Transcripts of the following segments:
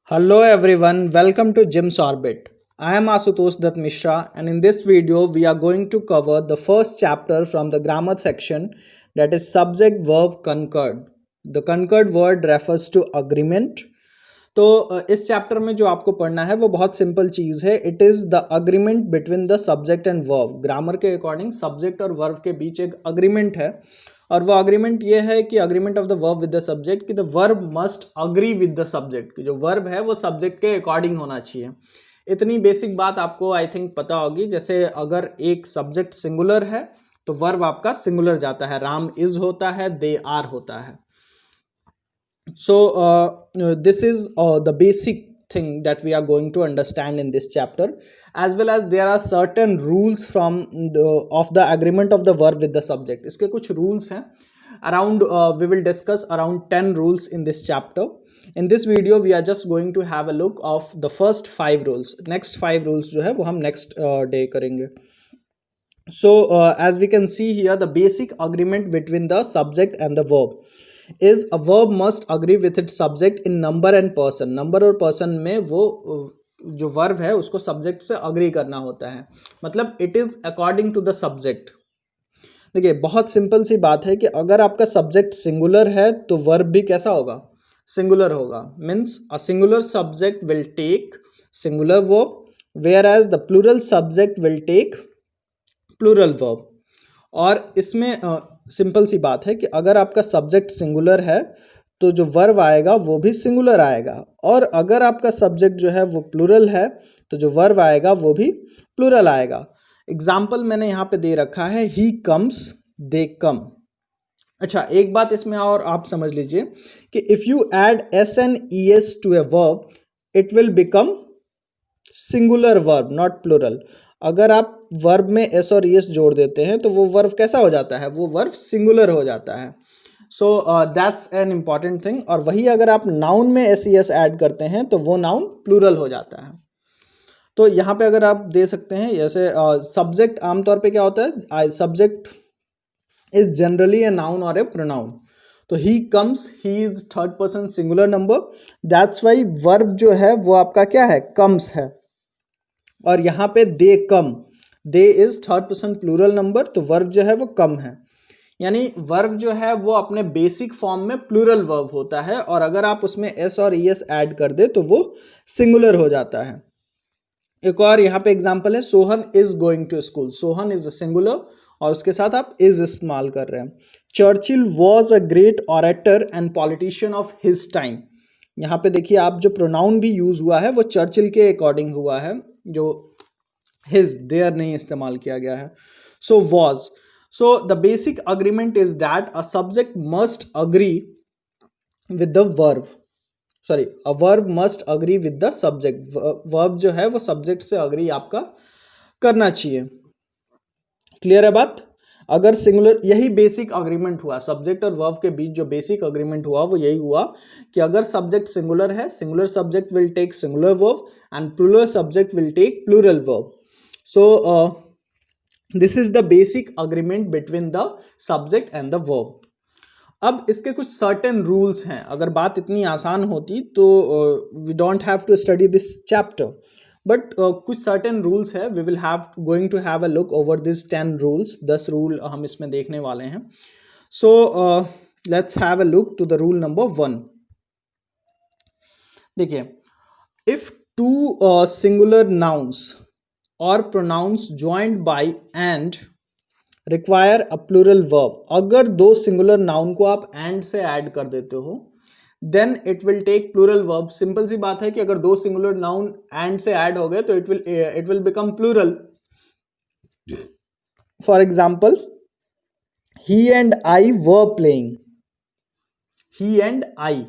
Hello everyone, welcome to Jim's Orbit. I am Asutosh Dutt Mishra and in this video we are going to cover the first chapter from the grammar section, that is subject verb concurred. The concurred word refers to agreement. तो इस chapter में जो आपको पढ़ना है वो बहुत simple चीज़ है. It is the agreement between the subject and verb. Grammar के अकॉर्डिंग सब्जेक्ट और वर्ब के बीच एक अग्रीमेंट है और वो अग्रीमेंट ये है कि agreement of the verb with the subject, कि the verb must agree with the subject, कि जो वर्ब है वो सब्जेक्ट के अकॉर्डिंग होना चाहिए. इतनी बेसिक बात आपको आई थिंक पता होगी. जैसे अगर एक सब्जेक्ट सिंगुलर है तो वर्ब आपका सिंगुलर जाता है. राम इज होता है, दे आर होता है. So this is the basic thing that we are going to understand in this chapter, as well as there are certain rules from of the agreement of the verb with the subject. इसके कुछ rules हैं. Around we will discuss around 10 rules in this chapter. In this video we are just going to have a look of the first 5 rules. Next 5 rules जो है वो हम next day करेंगे. So as we can see here, the basic agreement between the subject and the verb is a verb must agree with its subject in number and person. number और person में वो जो verb है उसको subject से agree करना होता है. मतलब it is according to the subject. देखिए बहुत सिंपल सी बात है कि अगर आपका subject singular है तो verb भी कैसा होगा? Singular होगा. Means a singular subject will take singular verb, whereas the plural subject will take plural verb. और इसमें सिंपल सी बात है कि अगर आपका सब्जेक्ट सिंगुलर है तो जो वर्ब आएगा वो भी सिंगुलर आएगा, और अगर आपका सब्जेक्ट जो है वो प्लूरल है तो जो वर्ब आएगा वो भी प्लूरल आएगा. एग्जाम्पल मैंने यहाँ पे दे रखा है, ही कम्स, दे कम. अच्छा, एक बात इसमें और आप समझ लीजिए कि if you add s and e s to a verb it will become singular verb, not plural. अगर आप वर्ब में एस और एस जोड़ देते हैं तो वो वर्ब कैसा हो जाता है? वो वर्ब सिंगुलर हो जाता है. So that's an important thing. और वही अगर आप नाउन में एस एस ऐड करते हैं तो वो नाउन प्लूरल हो जाता है. तो यहाँ पे अगर आप दे सकते हैं, जैसे सब्जेक्ट आमतौर पे क्या होता है? Subject is generally a noun और ए प्रोनाउन. तो he comes, he is third person singular number, that's why verb जो है वो आपका क्या है? कम्स है. और यहाँ पे they come, they is third person plural number, तो वर्ब जो है वो कम है. यानी वर्ब जो है वो अपने बेसिक फॉर्म में प्लूरल वर्ब होता है, और अगर आप उसमें एस और ई एस ऐड कर दे तो वो सिंगुलर हो जाता है. एक और यहाँ पे एग्जांपल है, Sohan is going to school. Sohan is a singular और उसके साथ आप इज इस्तेमाल कर रहे हैं. Churchill was a great orator and politician of his time. यहाँ पे देखिए आप जो प्रोनाउन भी यूज हुआ है वो चर्चिल के अकॉर्डिंग हुआ है, जो हिज देयर नहीं इस्तेमाल किया गया है. So was. So the basic agreement is that a subject must agree with the verb. Sorry, a verb must agree with the subject. Verb जो है वो सब्जेक्ट से अग्री आपका करना चाहिए. क्लियर है बात? अगर सिंगुलर, यही बेसिक अग्रीमेंट हुआ सब्जेक्ट और वर्ब के बीच. जो बेसिक अग्रीमेंट हुआ वो यही हुआ कि अगर सब्जेक्ट सिंगुलर है, singular subject will take singular verb and plural subject will take plural verb. So this is the basic agreement between the subject and the verb. अब इसके कुछ सर्टेन रूल्स हैं. अगर बात इतनी आसान होती तो we don't have to study this chapter, but कुछ सर्टेन रूल्स है. We will have going to have a look over this 10 rules. 10 rule हम इसमें देखने वाले हैं. So let's have a look to the rule number 1. देखिए, if two singular nouns और pronouns joined by and require a plural verb. अगर दो singular noun को आप एंड से ऐड कर देते हो then it will take plural verb. Simple सी बात है कि अगर दो सिंगुलर नाउन एंड से ऐड हो गए तो it will become plural. For example, he and I were playing. He and I.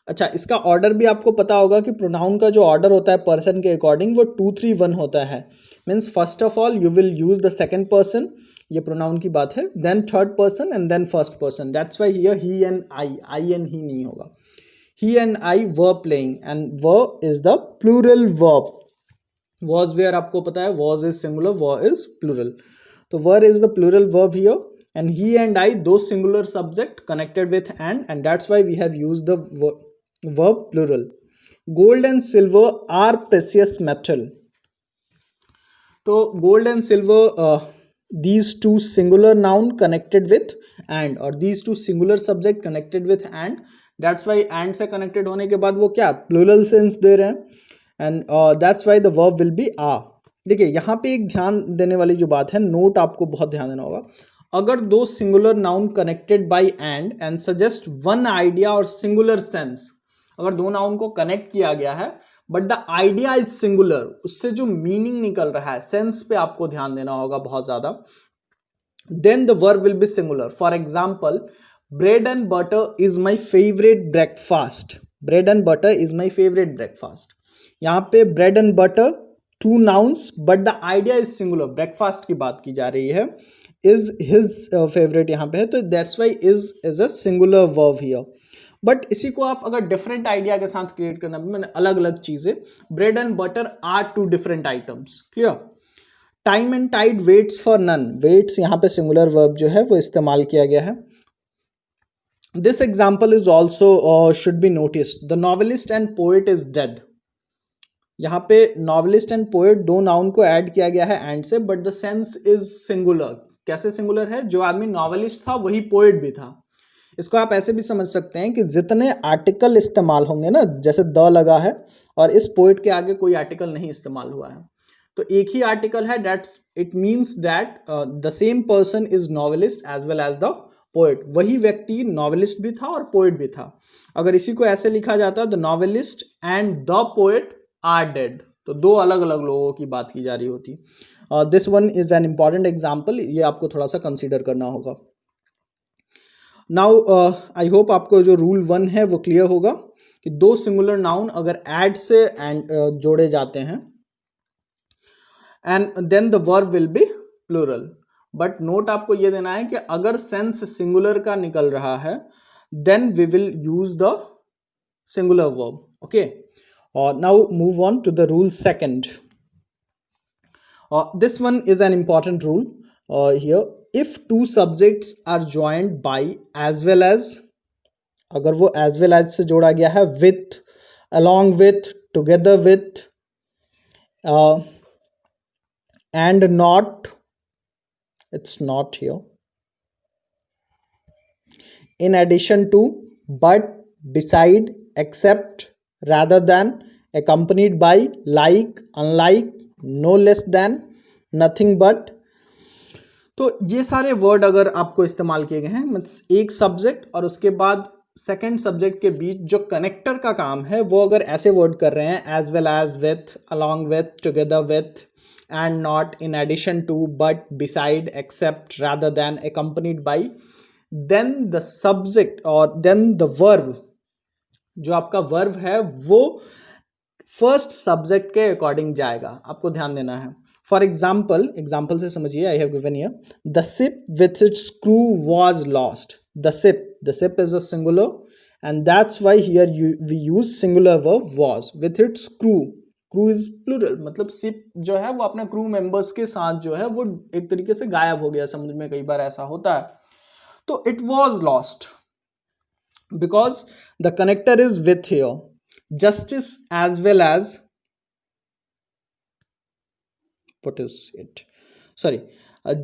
अच्छा, इसका ऑर्डर भी आपको पता होगा कि प्रोनाउन का जो ऑर्डर होता है पर्सन के अकॉर्डिंग वो 2 3 1 होता है. Means first of all you will use the second person, ये प्रोनाउन की बात है, then third person and then first person. That's why here he and I and he नहीं होगा. He and I were playing and were is the plural verb. Was were आपको पता है, was is singular, were is plural. तो were is the plural verb here, and he and I, those singular subject connected with and that's why we have used the verb plural. Gold and silver are precious metal. तो gold and silver, these two singular noun connected with and, और these two singular subject connected with and, that's why and से connected होने के बाद वो क्या plural sense दे रहे हैं and that's why the verb will be are। देखिए यहाँ पे एक ध्यान देने वाली जो बात है, नोट आपको बहुत ध्यान देना होगा। अगर दो singular noun connected by and suggest one idea और सिंगुलर सेंस, अगर दो नाउन को कनेक्ट किया गया है but the idea is singular, उससे जो मीनिंग निकल रहा है, सेंस पे आपको ध्यान देना होगा बहुत ज्यादा, then the verb will be singular. For example, bread and butter is my favourite breakfast. Bread and butter is my favourite breakfast. यहाँ पे bread and butter two nouns but the idea is singular, breakfast की बात की जा रही है, is his favourite यहाँ पे है, तो that's why is a singular verb here. But इसी को आप अगर डिफरेंट आइडिया के साथ क्रिएट करना, मैंने अलग अलग चीजें, bread and butter are two different items, clear. Time and tide waits for none, waits यहाँ पे सिंगुलर वर्ब जो है वो इस्तेमाल किया गया है। This example is also should be noticed, the novelist and poet is dead. यहाँ पे नॉवेलिस्ट एंड पोएट दो नाउन को ऐड किया गया है एंड से, but the sense is singular. कैसे सिंगुलर है? जो आदमी नॉवेलिस्ट था वही पोएट भी था। इसको आप ऐसे भी समझ सकते हैं कि जितने आर्टिकल इस्तेमाल होंगे ना, जैसे द लगा है और इस पोएट के आगे कोई आर्टिकल नहीं इस्तेमाल हुआ है, तो एक ही आर्टिकल है, that's it means that the same person is novelist as well as the poet. वही व्यक्ति नॉवेलिस्ट भी था और पोएट भी था। अगर इसी को ऐसे लिखा जाता the novelist and the poet are dead, तो दो अलग अलग लोगों की बात की जा रही होती। This one is an important example, ये आपको थोड़ा सा कंसिडर करना होगा। नाउ आई होप आपको जो रूल 1 है वो क्लियर होगा कि दो सिंगुलर नाउन अगर ऐड से एंड जोड़े जाते हैं and then the verb will be plural. But note आपको ये देना है कि अगर सेंस सिंगुलर का निकल रहा है then we will use the singular verb, okay. Now move on to the rule second. This one is an important rule here, if two subjects are joined by as well as, अगर वो as well as से जोड़ा गया है with, along with, together with, and not, it's not here, in addition to, but, beside, except, rather than, accompanied by, like, unlike, no less than, nothing but, तो ये सारे word अगर आपको इस्तेमाल किए गए हैं, मतलब एक सब्जेक्ट और उसके बाद सेकंड सब्जेक्ट के बीच जो कनेक्टर का काम है वो अगर ऐसे वर्ड कर रहे हैं as well as, with, along with, together with, and not, in addition to, but, beside, except, rather than, accompanied by, then the subject और देन द वर्ब, जो आपका वर्ब है वो फर्स्ट सब्जेक्ट के अकॉर्डिंग जाएगा, आपको ध्यान देना है। फॉर एग्जाम्पल से समझिए, I have given here, the ship with its crew was lost. The ship is a singular and that's why here we use singular verb was with its crew. Crew is plural, मतलब ship जो है वो अपने crew members के साथ जो है वो एक तरीके से गायब हो गया, समुद्र में कई बार ऐसा होता है। तो it was lost because the connector is with here. Justice as well as, what is it, sorry,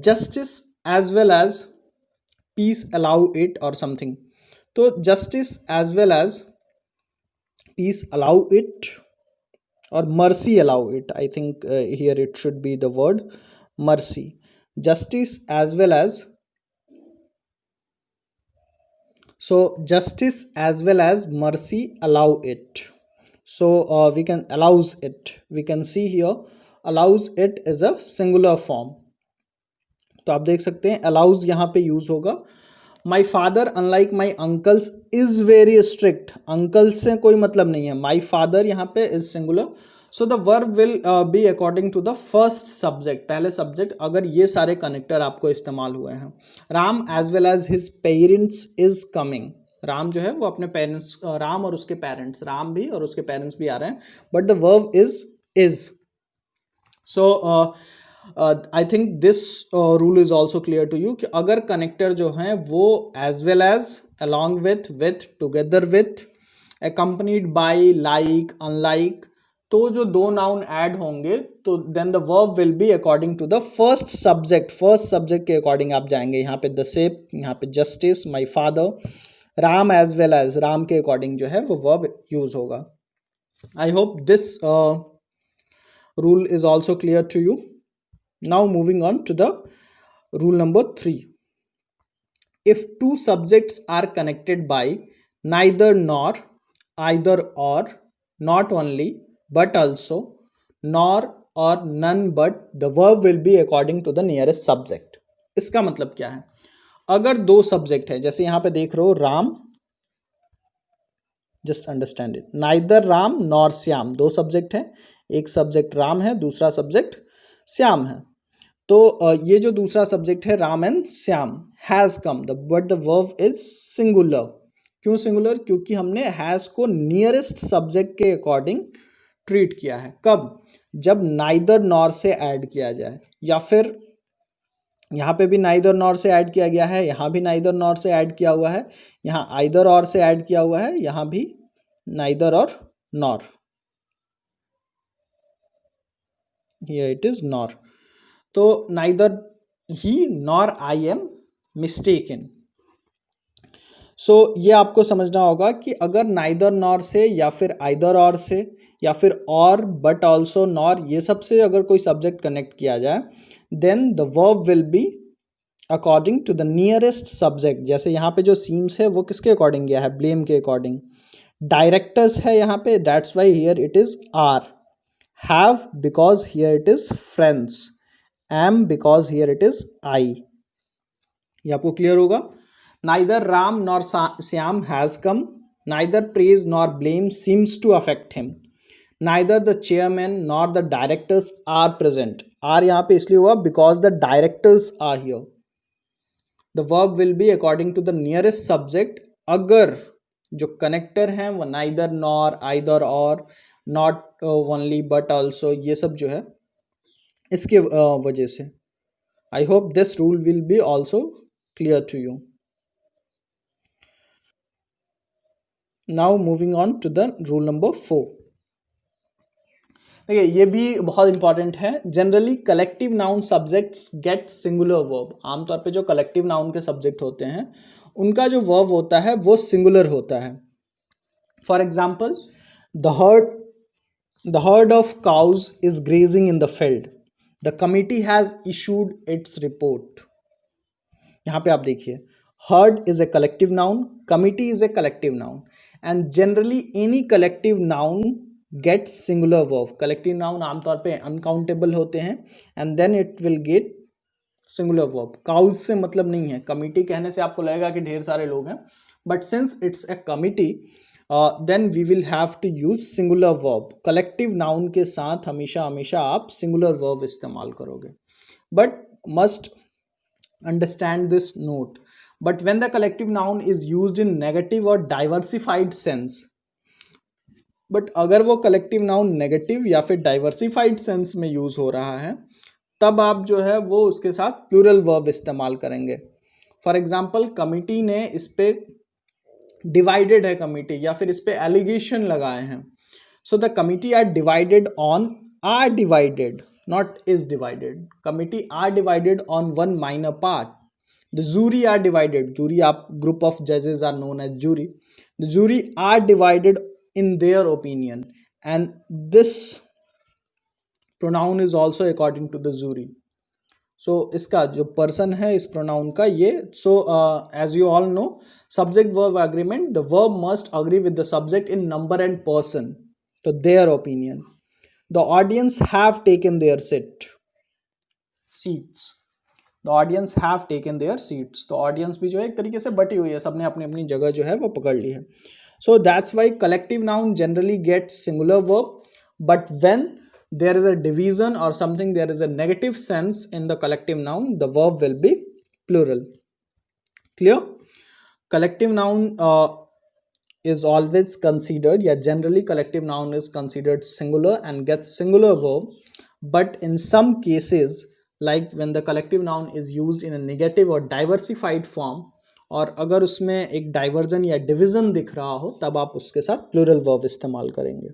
justice as well as peace allow it or something, तो justice as well as peace allow it or mercy allow it, I think here it should be the word mercy, justice as well as, so justice as well as mercy allow it, so we can allows it, we can see here allows it is a singular form। तो आप देख सकते हैं allows यहाँ पे use होगा। my father unlike my uncles is very strict, uncle से कोई मतलब नहीं है, my father यहाँ पे is singular, so the verb will be according to the first subject, पहले सब्जेक्ट, अगर ये सारे कनेक्टर आपको इस्तेमाल हुए हैं। Ram as well as his parents is coming, Ram जो है वो अपने पेरेंट्स, राम और उसके पेरेंट्स, राम भी और उसके पेरेंट्स भी आ रहे हैं, but the verb is. So I think this rule is also clear to you कि अगर कनेक्टर जो है वो as well as, along with, together with, accompanied by, like, unlike, तो जो दो नाउन ऐड होंगे तो then the verb will be according to the first subject के अकॉर्डिंग आप जाएंगे. यहाँ पे द सेप, यहाँ पे justice, my father, Ram as well as, Ram के अकॉर्डिंग जो है वो वर्ब यूज होगा. I hope this rule is also clear to you. Now moving on to the rule number 3. If two subjects are connected by neither nor, either or, not only, but also, nor or none but, the verb will be according to the nearest subject. इसका मतलब क्या है? अगर दो subject है, जैसे यहां पे देख रहे हो Ram, just understand it, neither Ram nor Shyam, दो सब्जेक्ट है, एक सब्जेक्ट राम है, दूसरा सब्जेक्ट श्याम है. तो ये जो दूसरा सब्जेक्ट है Ram and Shyam, has come, but the verb is singular. क्यों सिंगुलर? क्योंकि हमने हैज को नियरेस्ट सब्जेक्ट के अकॉर्डिंग ट्रीट किया है. कब? जब नाइदर नॉर से ऐड किया जाए, या फिर यहाँ पे भी नाइदर नॉर से ऐड किया गया है, यहाँ भी नाइदर नॉर से ऐड किया हुआ है, यहाँ आइदर और से ऐड किया हुआ है, यहाँ भी नाइदर और nor, here it is nor. तो neither he nor I am mistaken. So ये आपको समझना होगा कि अगर नाइदर नॉर से या फिर आइदर और से या फिर और बट ऑल्सो नॉर, ये सब से अगर कोई सब्जेक्ट कनेक्ट किया जाए then the verb will be according to the nearest subject. जैसे यहाँ पे जो सीम्स है वो किसके अकॉर्डिंग गया है? ब्लेम के अकॉर्डिंग. डायरेक्टर्स है यहाँ पे, that's why here it is are. Have because here it is friends. am because here it is I. ये आपको क्लियर होगा. Neither Ram nor Syam has come. Neither praise nor blame seems to affect him. Neither the chairman nor the directors are present. are यहाँ पे इसलिए हुआ because the directors are here. The verb will be according to the nearest subject. अगर जो connector हैं वो neither nor, either or, not only but also, ये सब जो है इसके वजह से. I hope this rule will be also clear to you. Now moving on to the rule number 4. देखिए ये भी बहुत इंपॉर्टेंट है. Generally collective noun subjects get singular verb. आमतौर पे जो कलेक्टिव नाउन के सब्जेक्ट होते हैं उनका जो वर्ब होता है वो सिंगुलर होता है. For example, the herd of cows is grazing in the field. The committee has issued its report. यहाँ पे आप देखिए, herd is a collective noun, committee is a collective noun, and generally any collective noun get singular verb. Collective noun आमतौर पे uncountable होते हैं and then it will get singular verb. Cows से मतलब नहीं है. कमिटी कहने से आपको लगेगा कि ढेर सारे लोग हैं, but since it's a committee then we will have to use singular verb. Collective noun के साथ हमेशा हमेशा आप सिंगुलर वर्ब इस्तेमाल करोगे. But must understand this note, but when the collective noun is used in negative or diversified sense, but अगर वो collective noun negative या फिर diversified sense में use हो रहा है तब आप जो है वो उसके साथ plural verb इस्तेमाल करेंगे. फॉर एग्जाम्पल, कमिटी ने इस पे डिवाइडेड है कमिटी, या फिर इस पे एलिगेशन लगाए हैं. So the committee are divided on, are divided, not is divided. Committee are divided on one minor part. The jury are divided. Jury आप group of judges are known as jury. The jury are divided in their opinion, and this pronoun is also according to the jury. So इसका जो person है इस pronoun का ये, so as you all know, subject verb agreement, the verb must agree with the subject in number and person, so their opinion. The audience have taken their seats. The audience have taken their seats. तो audience भी जो है एक तरीके से बटी हुई है, सबने अपनी अपनी जगह जो है वो पकड़ ली है. So that's why collective noun generally gets singular verb, but when there is a division or something, there is a negative sense in the collective noun, the verb will be plural. Clear? Collective noun is always considered, yeah, generally collective noun is considered singular and gets singular verb, but in some cases, like when the collective noun is used in a negative or diversified form, और अगर उसमें एक diversion या division दिख रहा हो तब आप उसके साथ प्लूरल वर्ब इस्तेमाल करेंगे।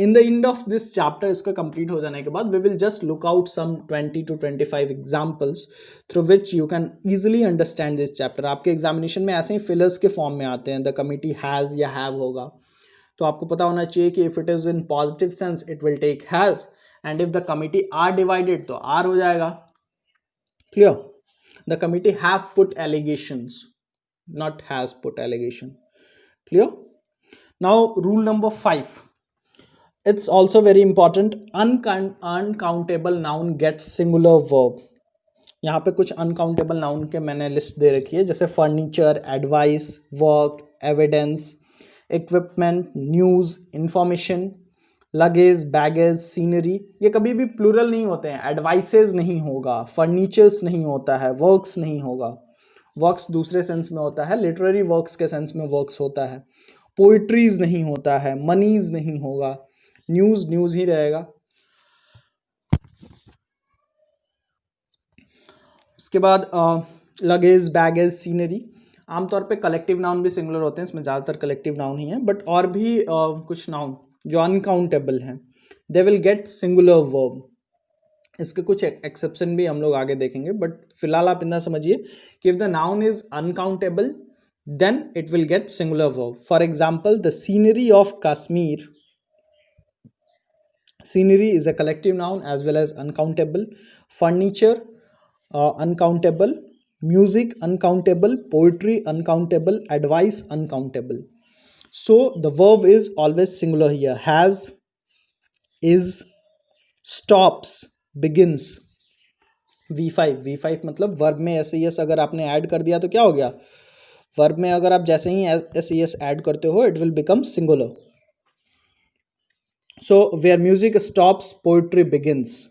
In the end of this chapter, इसका कंप्लीट हो जाने के बाद we will just look out some 20 to 25 examples through which you can easily understand this chapter. आपके एग्जामिनेशन में ऐसे ही फिलर्स के फॉर्म में आते हैं, द कमिटी हैज़ या हैव होगा, तो आपको पता होना चाहिए कि if it is in positive sense it will take has, and if the committee are divided तो आर हो जाएगा। Clear? The committee have put allegations, not has put allegation. Clear? Now rule number 5, it's also very important, uncountable noun gets singular verb। यहाँ पे कुछ uncountable noun के मैंने list दे रखी है, जैसे furniture, advice, work, evidence, equipment, news, information, luggage, baggage, scenery. ये कभी भी प्लूरल नहीं होते हैं। एडवाइसेज नहीं होगा, फर्नीचर्स नहीं होता है, वर्क्स नहीं होगा। वर्क्स दूसरे सेंस में होता है, लिटरेरी वर्क्स के सेंस में वर्क्स होता है। पोइट्रीज नहीं होता है, मनीज नहीं होगा, न्यूज़ न्यूज़ ही रहेगा। उसके बाद लगेज, बैगेज, सीनरी, आमतौर पे कलेक्टिव नाउन भी सिंगुलर होते हैं, इसमें ज़्यादातर कलेक्टिव नाउन ही है, बट और भी कुछ नाउन जो अनकाउंटेबल हैं they will get singular verb. इसके कुछ एक्सेप्शन भी हम लोग आगे देखेंगे, बट फिलहाल आप इतना समझिए कि if the noun is uncountable then it will get singular verb. For example, the scenery of Kashmir, scenery is a collective noun as well as uncountable. Furniture uncountable, music uncountable, poetry uncountable, advice uncountable. So the verb is always singular here, has, is, stops, begins। V5 मतलब verb में S S अगर आपने add कर दिया तो क्या हो गया, वर्ब में अगर आप जैसे ही एस एस ऐड करते हो it will become singular. So where music stops poetry begins.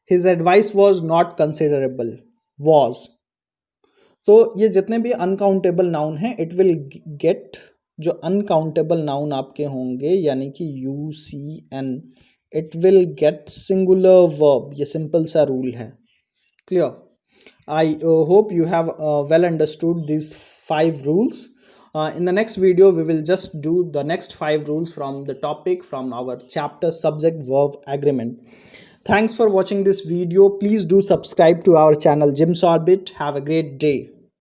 His advice was not considerable, was। तो ये जितने भी अनकाउंटेबल नाउन हैं इट विल गेट, जो अनकाउंटेबल नाउन आपके होंगे यानी कि UCN, it will get singular verb. ये सिंपल सा रूल है। Clear? I hope you have well understood this 5 rules. In the next video we will just do the next 5 rules from the topic from our chapter subject verb agreement. Thanks for watching this video. Please do subscribe to our channel Jim's Orbit. Have a great day.